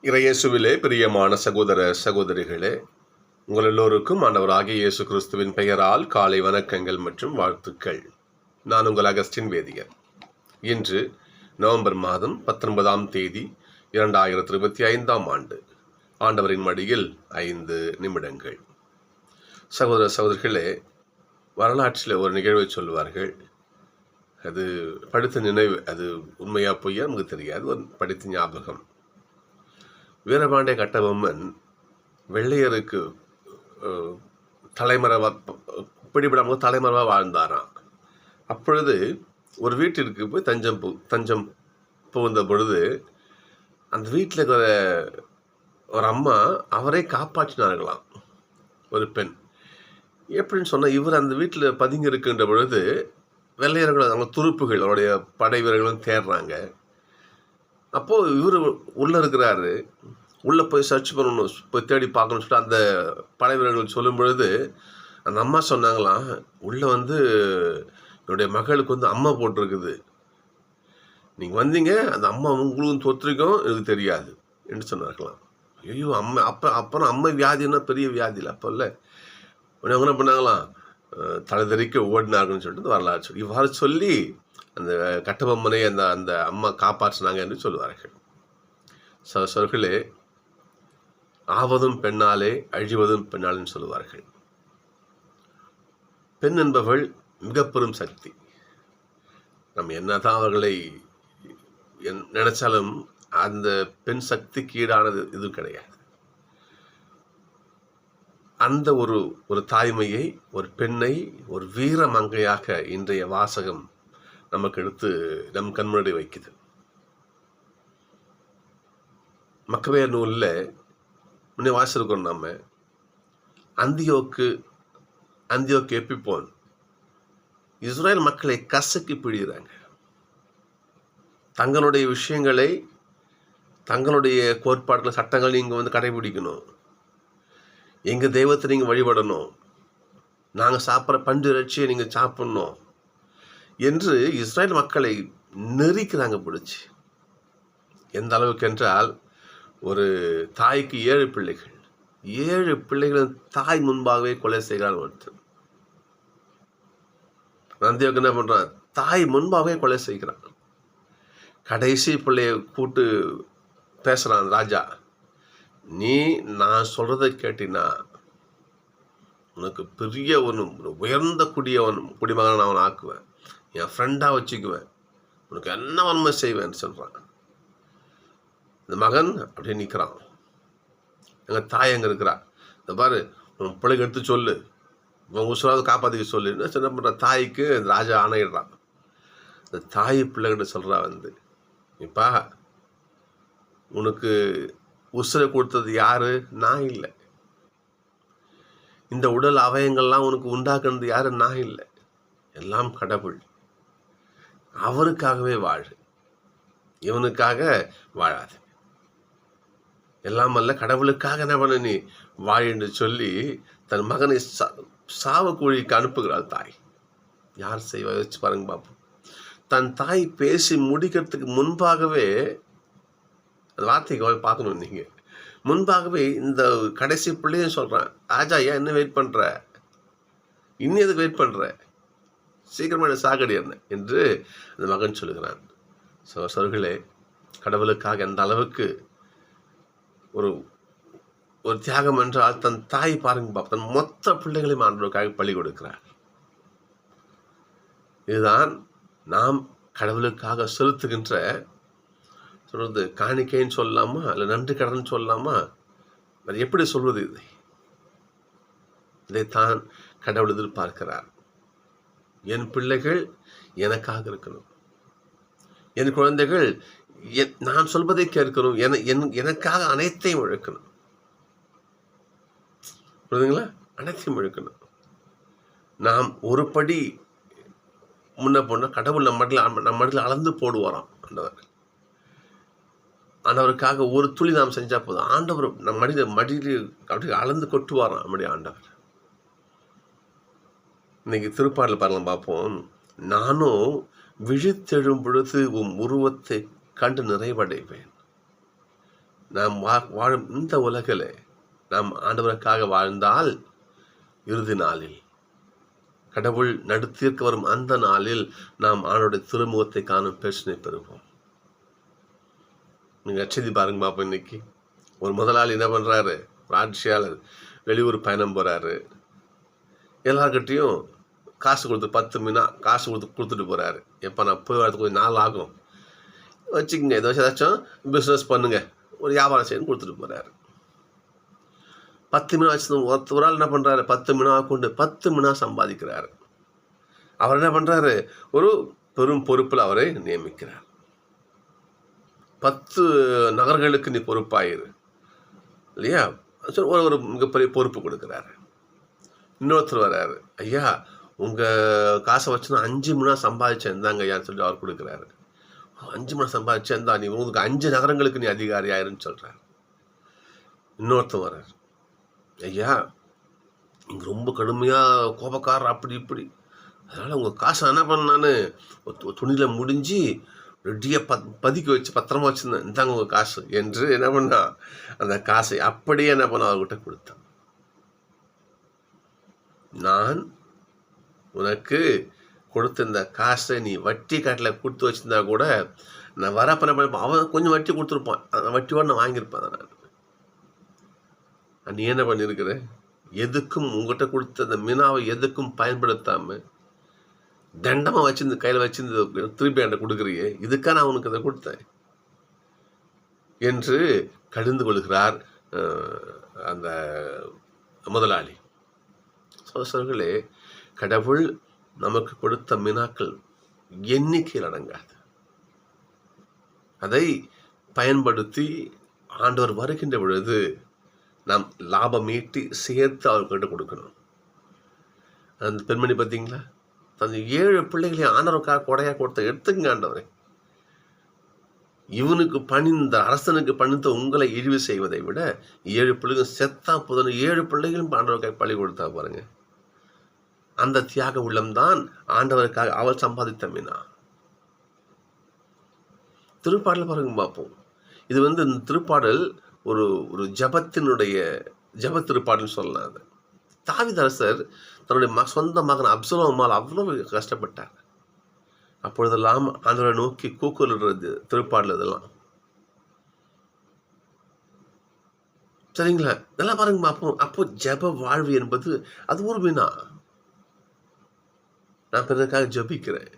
இறையேசுவிலே பிரியமான சகோதர சகோதரிகளே, உங்கள் எல்லோருக்கும் ஆண்டவராகிய இயேசு கிறிஸ்துவின் பெயரால் காலை வணக்கங்கள் மற்றும் வாழ்த்துக்கள். நான் உங்கள் அகஸ்டின் வேதியர். இன்று நவம்பர் மாதம் 19ஆம் தேதி 2025ஆம் ஆண்டு. ஆண்டவரின் மடியில் 5 நிமிடங்கள். சகோதர சகோதரிகளே, வரலாற்றில் ஒரு நிகழ்வை சொல்லுவார்கள். அது படித்த நினைவு, அது உண்மையா பொய்யா நமக்கு தெரியாது. ஒரு படித்த ஞாபகம். வீரபாண்டிய கட்டபொம்மன் வெள்ளையருக்கு பிடிபடாமல் தலைமறைவாக வாழ்ந்தாராம். அப்பொழுது ஒரு வீட்டிற்கு போய் தஞ்சம் புகுந்த பொழுது அந்த வீட்டில் இருக்கிற ஒரு அம்மா அவரை காப்பாற்றினார்களாம். ஒரு பெண் எப்படின்னு சொன்னால், இவர் அந்த வீட்டில் பதுங்கி இருக்கின்ற பொழுது வெள்ளையர்கள் அவங்க துருப்புகள் அவருடைய படை வீரர்களும் தேடுறாங்க. அப்போது இவர் உள்ளே இருக்கிறாரு. உள்ளே போய் சர்ச் பண்ணணும், போய் தேடி பார்க்கணும்னு சொல்லிட்டு அந்த படை வீரர்கள் சொல்லும் பொழுது அந்த அம்மா சொன்னாங்களாம், உள்ளே என்னுடைய மகளுக்கு அம்மா போட்டிருக்குது, நீங்கள் வந்தீங்க, அந்த அம்மா உங்களுக்கும் தொத்திரிக்கும் எனக்கு தெரியாது என்று சொன்னார்களாம். ஐயோ, அம்மா அப்புறம் அம்மை வியாதின்னா பெரிய வியாதி இல்லை அப்போ இல்லை. அவங்க என்ன பண்ணாங்களாம், தலைதறிக்க ஓடினார்கள்னு சொல்லிட்டு வரலாறு சொல்லி இவ்வாறு சொல்லி அந்த கட்டபொம்மனை அந்த அம்மா காப்பாற்றினாங்க என்று சொல்லுவார்கள். சகோதரர்களே, ஆவதும் பெண்ணாலே அழிவதும் பெண்ணாலேன்னு சொல்லுவார்கள். பெண் என்பவள் மிக பெரும் சக்தி. நம்ம என்னதான் அவர்களை நினைச்சாலும் அந்த பெண் சக்திக்கு ஈடானது இது கிடையாது. அந்த ஒரு தாய்மையை, ஒரு பெண்ணை ஒரு வீர மங்கையாக இன்றைய வாசகம் நமக்கு எடுத்து நம் கண்முன்னாடி வைக்குது. மக்கபேயர் நூலில் முன்னே வாசிச்சிருக்கோம். நம்ம அந்தியோக்கு எப்பிப்போன் இஸ்ரேல் மக்களை கசக்கி பிடிக்கிறாங்க. தங்களுடைய விஷயங்களை, தங்களுடைய கோட்பாடுகள், சட்டங்கள் நீங்கள் கடைபிடிக்கணும், எங்கள் தெய்வத்தை நீங்கள் வழிபடணும், நாங்கள் சாப்பிட்ற பஞ்சு இறைச்சியை நீங்கள் சாப்பிட்ணும் என்று இஸ்ரேல் மக்களை நெறிக்கிறாங்க பிடிச்சி. எந்த அளவுக்கு என்றால், ஒரு தாய்க்கு 7 பிள்ளைகள், 7 பிள்ளைகளும் தாய் முன்பாகவே கொலை செய்கிறான் ஒருத்தர். நந்தியோக்கு என்ன பண்ணுறான், தாய் முன்பாகவே கொலை செய்கிறான். கடைசி பிள்ளைய கூட்டு பேசுகிறான் ராஜா, நீ நான் சொல்கிறத கேட்டினா உனக்கு பெரிய உயர்ந்த குடிமகன் அவன் ஆக்குவேன், என் ஃப்ரெண்டாக வச்சுக்குவேன், உனக்கு என்ன வன்மை செய்வேன்னு சொல்கிறான். இந்த மகன் அப்படியே நிற்கிறான். எங்கள் தாய் எங்கே இருக்கிறா, இந்த பாரு உன் பிள்ளைக்கு எடுத்து சொல்லு, உன் உசுராவது காப்பாற்றிக்க சொல்லுன்னு என்ன பண்ணுற. தாய்க்கு ராஜா ஆணையிடுறான். இந்த தாய் பிள்ளைகிட்ட சொல்கிறா, இப்பா உனக்கு உசுரை கொடுத்தது யாரு? நான் இல்லை. இந்த உடல் அவயங்கள்லாம் உனக்கு உண்டாக்குனது யாரு? நான் இல்லை. எல்லாம் கடவுள். அவருக்காகவே வாழு, இவனுக்காக வாழாது. எல்லாம் அல்ல, கடவுளுக்காக என்ன பண்ண நீ வாழ என்று சொல்லி தன் மகனை சாவக்கூழிக்கு அனுப்புகிறாள் தாய். யார் செய்வா? வச்சு பாருங்க பார்ப்போம். தன் தாய் பேசி முடிக்கிறதுக்கு முன்பாகவே, அந்த வார்த்தைக்கு பார்க்கணும் நீங்க, முன்பாகவே இந்த கடைசி பிள்ளையும் சொல்றான், ராஜா ஏன் என்ன வெயிட் பண்ற, இன்னும் எதுக்கு வெயிட் பண்ற, சீக்கிரமான சாகடி என்ன என்று அந்த மகன் சொல்லுகிறான். சகோதரர்களே, கடவுளுக்காக எந்த அளவுக்கு ஒரு தியாகம் என்றால், தன் தாய் பாருங்க, தன் மொத்த பிள்ளைகளையும் ஆண்டவருக்காக பலி கொடுக்கிறார். இதுதான் நாம் கடவுளுக்காக செலுத்துகின்ற சொல்றது காணிக்கைன்னு சொல்லலாமா, இல்லை நன்றி கடன் சொல்லலாமா, அது எப்படி சொல்வது? இதைத்தான் கடவுள் எதிர்பார்க்கிறார். என் பிள்ளைகள் எனக்காக இருக்கணும், என் குழந்தைகள் நான் சொல்வதை கேட்கணும், எனக்காக அனைத்தையும் இழக்கணும். புரியுதுங்களா? அனைத்தையும் இழக்கணும். நாம் ஒரு படி முன்ன போனால் கடவுள் நம்ம மடியில் அளந்து போடுவாராம் ஆண்டவர். ஆண்டவருக்காக ஒரு துளி நாம் செஞ்சால் போதும், ஆண்டவர் நம் மடியில் அப்படி அளந்து கொட்டுவாராம் நம்முடைய ஆண்டவர். இன்னைக்கு திருப்பாடல் பாருங்க பார்ப்போம். நானும் விழித்தெழும் பொழுது உம் உருவத்தை கண்டு நிறைவடைவேன். நாம் வாழும் இந்த உலகில் நாம் ஆண்டவருக்காக வாழ்ந்தால் இறுதி நாளில் கடவுள் நடுத்தீர்க்க வரும் அந்த நாளில் நாம் ஆண்டவருடைய திருமுகத்தை காணும் பேச்சினை பெறுவோம். நீங்கள் அச்சதி பாருங்க பாப்போம். இன்னைக்கு ஒரு முதலாளி என்ன பண்ணுறாரு, ஒரு ஆட்சியாளர் வெளியூர் பயணம் போகிறாரு. எல்லார்கிட்டையும் காசு கொடுத்து 10 மீனா காசு கொடுத்துட்டு போகிறாரு. எப்போ நான் போய் வரதுக்கு கொஞ்சம் நாள் ஆகும், வச்சுக்கோங்க, ஏதாச்சும் பிஸ்னஸ் பண்ணுங்க, ஒரு வியாபாரம் செய்யணும் கொடுத்துட்டு போகிறாரு. 10 மீனா வச்சு ஒரு ஆள் என்ன பண்ணுறாரு, 10 மீனாவை கொண்டு 10 மீனா சம்பாதிக்கிறாரு. அவர் என்ன பண்ணுறாரு, ஒரு பெரும் பொறுப்பில் அவரை நியமிக்கிறார். 10 நகர்களுக்கு நீ பொறுப்பாயிரு இல்லையா, ஒரு மிகப்பெரிய பொறுப்பு கொடுக்குறாரு. இன்னொருத்தர் வர்றாரு, ஐயா உங்கள் காசை வச்சு நான் 5 மீனா சம்பாதிச்சேன் இருந்தாங்க ஐயான்னு சொல்லி அவர் கொடுக்குறாரு. 5 மீனா சம்பாதிச்சேன் இருந்தா நீ உங்களுக்கு 5 நகரங்களுக்கு நீ அதிகாரி ஆயிருன்னு சொல்கிறார். இன்னொருத்தர் வர்றார், ஐயா இங்கே ரொம்ப கடுமையாக கோபக்காரர் அப்படி இப்படி, அதனால் உங்கள் காசை என்ன பண்ணான்னு துணியில் முடிஞ்சு ரெடியாக பதுக்கி வச்சு பத்திரமா வச்சுருந்தேன், இந்தாங்க உங்கள் காசு என்று என்ன பண்ணா அந்த காசை அப்படியே என்ன பண்ண அவர்கிட்ட கொடுத்தான். நான் உனக்கு கொடுத்த இந்த காசை நீ வட்டி காட்டில் கொடுத்து வச்சுருந்தா கூட நான் வரப்ப அவன் கொஞ்சம் வட்டி கொடுத்துருப்பான், அந்த வட்டியோடு நான் வாங்கியிருப்பேன். நீ என்ன பண்ணியிருக்கிற, எதுக்கும் உங்கள்கிட்ட கொடுத்த அந்த மீனாவை எதுக்கும் பயன்படுத்தாமல் தண்டமாக வச்சிருந்து கையில் வச்சிருந்து திருப்பி என்கிட்ட கொடுக்குறியே, இதுக்காக நான் உனக்கு அதை கொடுத்தேன் என்று கடிந்து கொள்கிறார் அந்த முதலாளி. சோசர்களே, கடவுள் நமக்கு கொடுத்த மீனாக்கள் எண்ணிக்கையில் அடங்காது. அதை பயன்படுத்தி ஆண்டவர் வருகின்ற பொழுது நாம் லாபம் ஈட்டி சேர்த்து அவர்கிட்ட கொடுக்கணும். அந்த பெண்மணி பார்த்தீங்களா, தன் 7 பிள்ளைகளையும் ஆண்டவருக்காக கொடையாக கொடுத்த எடுத்துங்க ஆண்டவரை, இவனுக்கு பணிந்த அரசனுக்கு பணிந்த உங்களை இழிவு செய்வதை விட 7 பிள்ளைகளும் செத்தா போதும் 7 பிள்ளைகளும் ஆண்டவருக்காக பழி கொடுத்தா பாருங்க. அந்த தியாக உள்ளம்தான் ஆண்டவருக்காக அவள் சம்பாதித்த மீனா. திருப்பாடல் பாருங்க பார்ப்போம். இது இந்த திருப்பாடல் ஒரு ஒரு ஜப திருப்பாடல் சொல்லலாம். அது தாவீது அரசர் தன்னுடைய சொந்த மகன் அப்சலோமால் அவ்வளவு கஷ்டப்பட்டார். அப்பொழுதெல்லாம் ஆண்டவரை நோக்கி கூக்குரல்றது திருப்பாடல் இதெல்லாம். சரிங்களா, நல்லா பாருங்க பார்ப்போம். அப்போ ஜப வாழ்வு என்பது அது ஒரு மீனா. நான் பிறருக்காக ஜபிக்கிறேன்,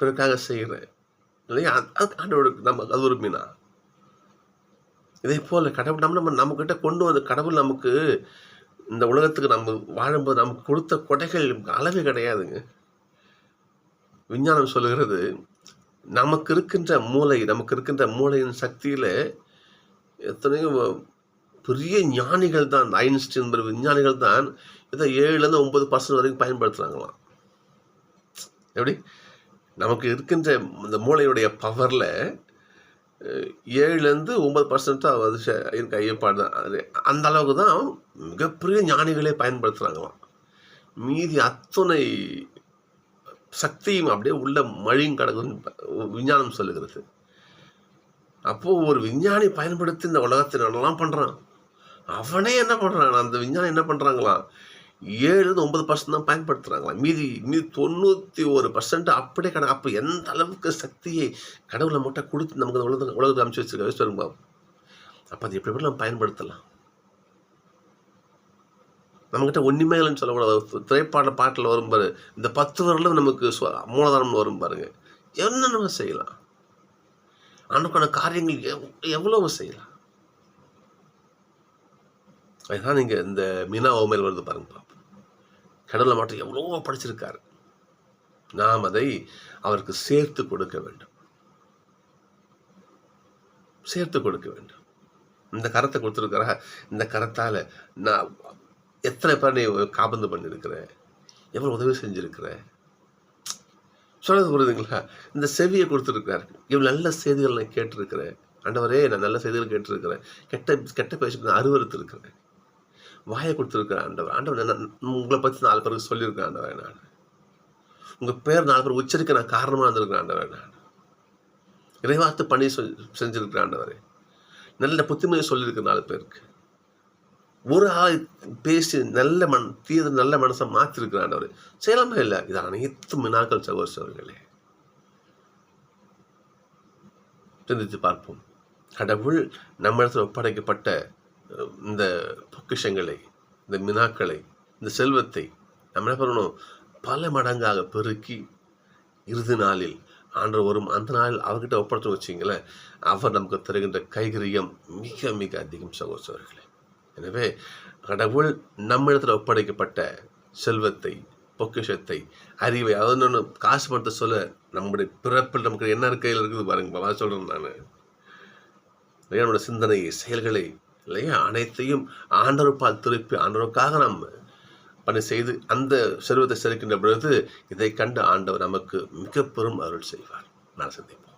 பிறருக்காக செய்கிறேன் இல்லையா, ஆண்டவருக்கு நம்ம அது ஒரு மீனா. இதே போல் கடவுள் நம்மக்கிட்ட கொண்டு வந்து கடவுள் நமக்கு இந்த உலகத்துக்கு நம்ம வாழும்போது நமக்கு கொடுத்த கொடைகள் அளவே கிடையாதுங்க. விஞ்ஞானம் சொல்லுகிறது, நமக்கு இருக்கின்ற மூளையின் சக்தியில் எத்தனையோ பெரிய ஞானிகள் தான், ஐன்ஸ்டீன் விஞ்ஞானிகள் தான் இதை 7-9% வரைக்கும் பயன்படுத்துகிறாங்களாம். எப்படி நமக்கு இருக்கின்ற இந்த மூளையுடைய பவரில் 7-9% அது இருக்க ஐயப்பாடு தான். அது அந்த அளவுக்கு தான் மிகப்பெரிய ஞானிகளே பயன்படுத்துகிறாங்களாம். மீதி அத்தனை சக்தியும் அப்படியே உள்ள மழியும் கிடக்குன்னு விஞ்ஞானம் சொல்லுகிறது. அப்போது ஒரு விஞ்ஞானி பயன்படுத்தி இந்த உலகத்தில் என்னெல்லாம் பண்ணுறான், அவனே என்ன பண்ணுறான், அந்த விஞ்ஞானி என்ன பண்ணுறாங்களாம் 7-9% தான் பயன்படுத்துகிறாங்களாம். மீதி 91% அப்படியே கிடக்கு. அப்போ எந்த அளவுக்கு சக்தியை கடவுளை மட்டும் கொடுத்து நமக்கு அந்த உலகத்தை அமைச்சு வச்சிருக்க யோசிச்சு பாபு. அப்போ அது எப்படி நம்ம பயன்படுத்தலாம். நம்மகிட்ட ஒன்றுமே இல்லைன்னு சொல்லக்கூடாது. பாட்டில் வரும் பாரு, இந்த 10 வருடம் நமக்கு மூலதனம் வரும் பாருங்க, என்ன நம்ம செய்யலாம், அன்னைக்கான காரியங்கள் எவ்வளவு செய்யலாம். அதுதான் நீங்கள் இந்த மீனா ஓமையில் வருது பாருங்க பாப்போம். கடவுளை மட்டும் எவ்வளோ படிச்சிருக்காரு, நாம் அதை அவருக்கு சேர்த்து கொடுக்க வேண்டும். இந்த கரத்தை கொடுத்துருக்கிற, இந்த கரத்தால் நான் எத்தனை பேர் நீ காபந்து பண்ணியிருக்கிறேன், எவ்வளோ உதவி செஞ்சுருக்கிறேன் சொல்றது புரியுதுங்களா. இந்த செவியை கொடுத்துருக்கிறாரு, இவ்வளோ நல்ல செய்திகள் நான் கேட்டிருக்கிறேன் ஆண்டவரே, நான் நல்ல செய்திகள் கேட்டிருக்கிறேன், கெட்ட பேச்சுக்கு நான் அருவறுத்து இருக்கிறேன். வாயை கொடுத்துருக்கிறேன் ஆண்டவர் உங்களை பற்றி 4 பேருக்கு சொல்லியிருக்கேன் ஆண்டவரே, நான் உங்கள் பேர் 4 பேர் உச்சரிக்க நான் காரணமாக இருந்திருக்கிறேன் ஆண்டவரே, நான் இறைவார்த்து பண்ணி செஞ்சுருக்கிறேன் ஆண்டவரே, நல்ல புத்திமதி சொல்லியிருக்கு 4 பேருக்கு. ஒரு ஆள் பேசி நல்ல மனசை மாற்றிருக்கிறார் ஆண்டவர். செய்யலாமே இல்லை. இது அனைத்து மினாக்கள் சகோதரர்களே. சிந்தித்து பார்ப்போம். கடவுள் நம்மிடத்தில் ஒப்படைக்கப்பட்ட இந்த பொக்கிஷங்களை, இந்த மினாக்களை, இந்த செல்வத்தை நம்ம என்ன பண்ணணும்? பல மடங்காக பெருக்கி இறுதி நாளில் ஆண்டவர் வரும் அந்த நாளில் அவர்கிட்ட ஒப்படைத்து வச்சிங்களேன், அவர் நமக்கு தருகின்ற கைகரியம் மிக மிக அதிகம் சகோதரர்களே. எனவே கடவுள் நம்மிடத்தில் ஒப்படைக்கப்பட்ட செல்வத்தை, பொக்கிஷத்தை, அறிவை, அதொன்று காசு பணத்தை சொல்ல நம்முடைய பிறப்பில் நமக்கு என்ன கையில் இருக்குது பாருங்க. சொல்கிறேன் நான் நம்முடைய சிந்தனை, செயல்களை இல்லையா அனைத்தையும் ஆண்டவருப்பால் திருப்பி ஆண்டவருக்காக நம்ம பணி செய்து அந்த செல்வத்தை செலுக்கின்ற பொழுது இதை கண்டு ஆண்டவர் நமக்கு மிக பெரும் அருள் செய்வார். நான் சந்திப்போம்.